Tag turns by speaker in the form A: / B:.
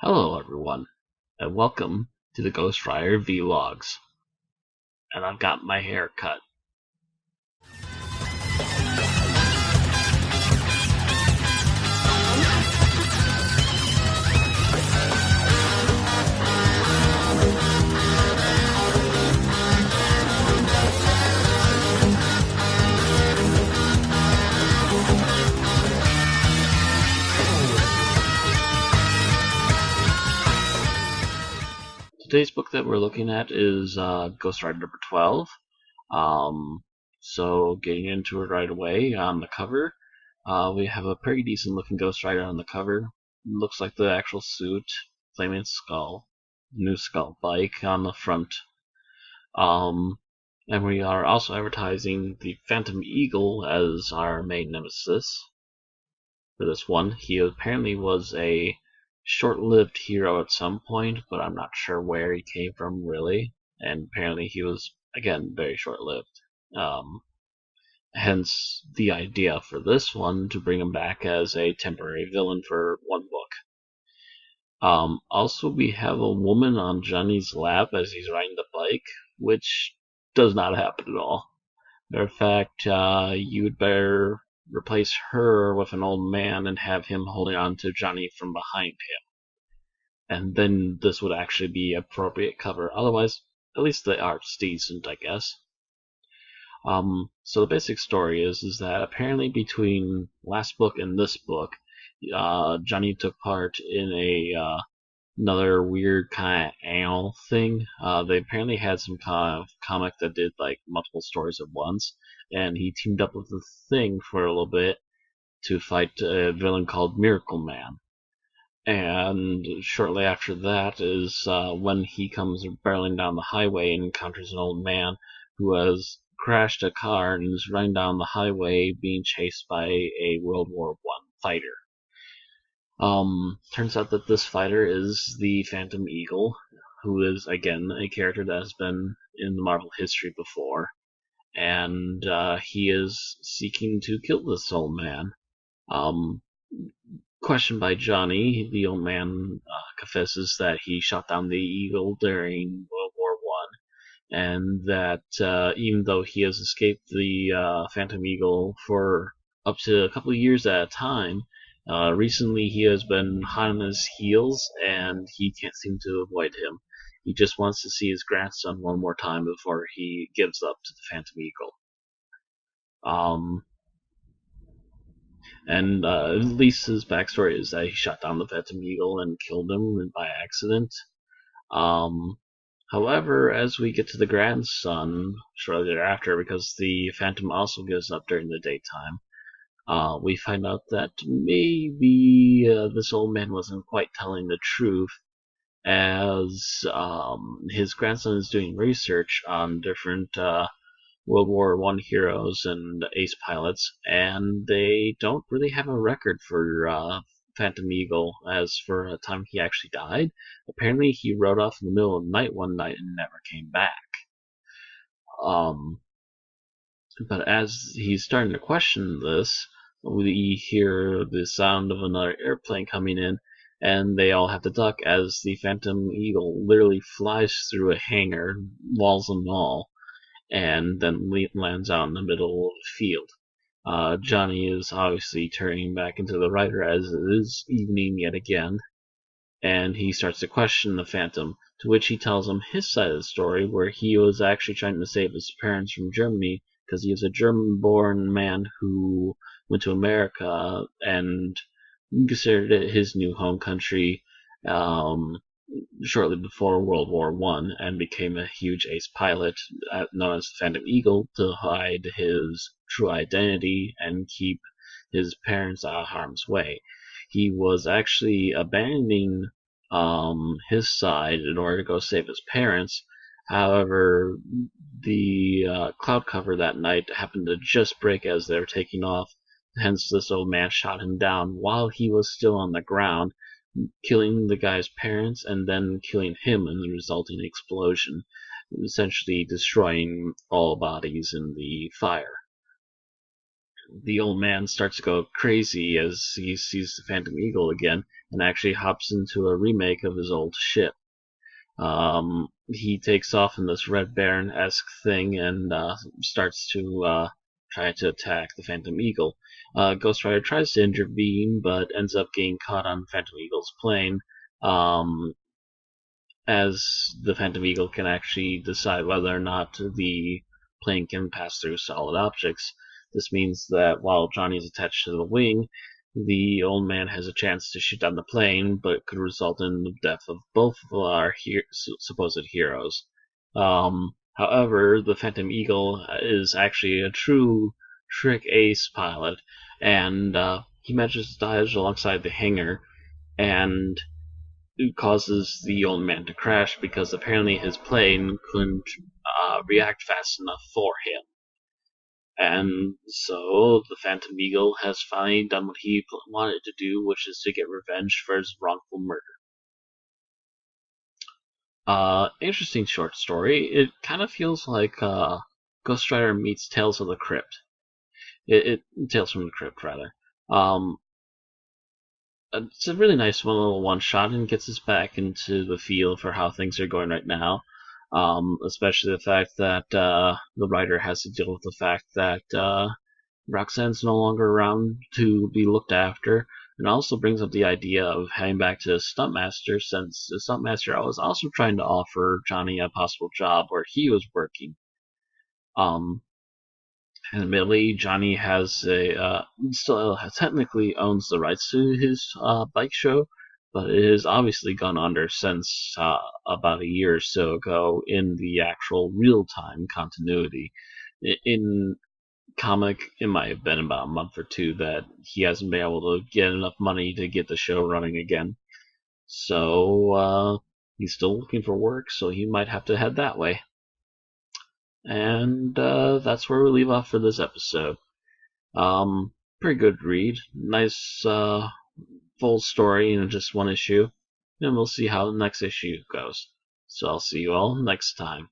A: Hello everyone, and welcome to the Ghost Rider Vlogs. And I've got my hair cut. Today's book that we're looking at is Ghost Rider number 12. So getting into it right away, on the cover, we have a pretty decent looking Ghost Rider on the cover. Looks like the actual suit, Flaming Skull, new Skull bike on the front. And we are also advertising the Phantom Eagle as our main nemesis for this one. He apparently was a short-lived hero at some point, but I'm not sure where he came from really. And apparently he was, again, very short-lived. Hence the idea for this one to bring him back as a temporary villain for one book. Also, we have a woman on Johnny's lap as he's riding the bike, which does not happen at all. Matter of fact, you would better replace her with an old man and have him holding on to Johnny from behind him. And then this would actually be appropriate cover. Otherwise, at least the art's decent, I guess. So the basic story is that apparently between last book and this book, Johnny took part in another weird kind of annual thing. They apparently had some kind of comic that did like multiple stories at once, and he teamed up with the Thing for a little bit to fight a villain called Miracle Man. And shortly after that is when he comes barreling down the highway and encounters an old man who has crashed a car and is running down the highway being chased by a World War I fighter. Turns out that this fighter is the Phantom Eagle, who is, again, a character that has been in the Marvel history before, and he is seeking to kill this old man. Questioned by Johnny, the old man confesses that he shot down the Eagle during World War I, and that even though he has escaped the Phantom Eagle for up to a couple of years at a time, recently he has been hot on his heels and he can't seem to avoid him. He just wants to see his grandson one more time before he gives up to the Phantom Eagle. And at least his backstory is that he shot down the Phantom Eagle and killed him by accident. However, as we get to the grandson shortly thereafter, because the Phantom also gives up during the daytime, we find out that maybe this old man wasn't quite telling the truth, as his grandson is doing research on different World War I heroes and ace pilots, and they don't really have a record for Phantom Eagle as for a time he actually died. Apparently he rode off in the middle of the night one night and never came back. But as he's starting to question this, we hear the sound of another airplane coming in, and they all have to duck as the Phantom Eagle literally flies through a hangar, walls and all, and then lands out in the middle of the field. Johnny is obviously turning back into the writer as it is evening yet again, and he starts to question the Phantom, to which he tells him his side of the story, where he was actually trying to save his parents from Germany, because he was a German-born man who went to America and considered it his new home country shortly before World War I, and became a huge ace pilot known as the Phantom Eagle to hide his true identity and keep his parents out of harm's way. He was actually abandoning his side in order to go save his parents. However, the cloud cover that night happened to just break as they were taking off. Hence, this old man shot him down while he was still on the ground, killing the guy's parents and then killing him in the resulting explosion, essentially destroying all bodies in the fire. the old man starts to go crazy as he sees the Phantom Eagle again, and actually hops into a remake of his old ship. He takes off in this Red Baron-esque thing and starts to try to attack the Phantom Eagle. Ghost Rider tries to intervene, but ends up getting caught on Phantom Eagle's plane, as the Phantom Eagle can actually decide whether or not the plane can pass through solid objects. This means that while Johnny is attached to the wing, the old man has a chance to shoot down the plane, but it could result in the death of both of our supposed heroes. However, the Phantom Eagle is actually a true trick ace pilot, and he manages to dodge alongside the hangar, and it causes the old man to crash because apparently his plane couldn't react fast enough for him. And so the Phantom Eagle has finally done what he wanted to do, which is to get revenge for his wrongful murder. Interesting short story. It kind of feels like Ghost Rider meets Tales of the Crypt. Tales from the Crypt, rather. It's a really nice little one-shot and gets us back into the feel for how things are going right now. Especially the fact that the writer has to deal with the fact that Roxanne's no longer around to be looked after, and also brings up the idea of heading back to Stuntmaster, since the Stuntmaster was also trying to offer Johnny a possible job where he was working. And admittedly, Johnny has still technically owns the rights to his bike show, but it has obviously gone under since about a year or so ago in the actual real-time continuity. In comic, it might have been about a month or two that he hasn't been able to get enough money to get the show running again. So he's still looking for work, so he might have to head that way. And that's where we leave off for this episode. Pretty good read. Nice full story in just one issue. And we'll see how the next issue goes. So I'll see you all next time.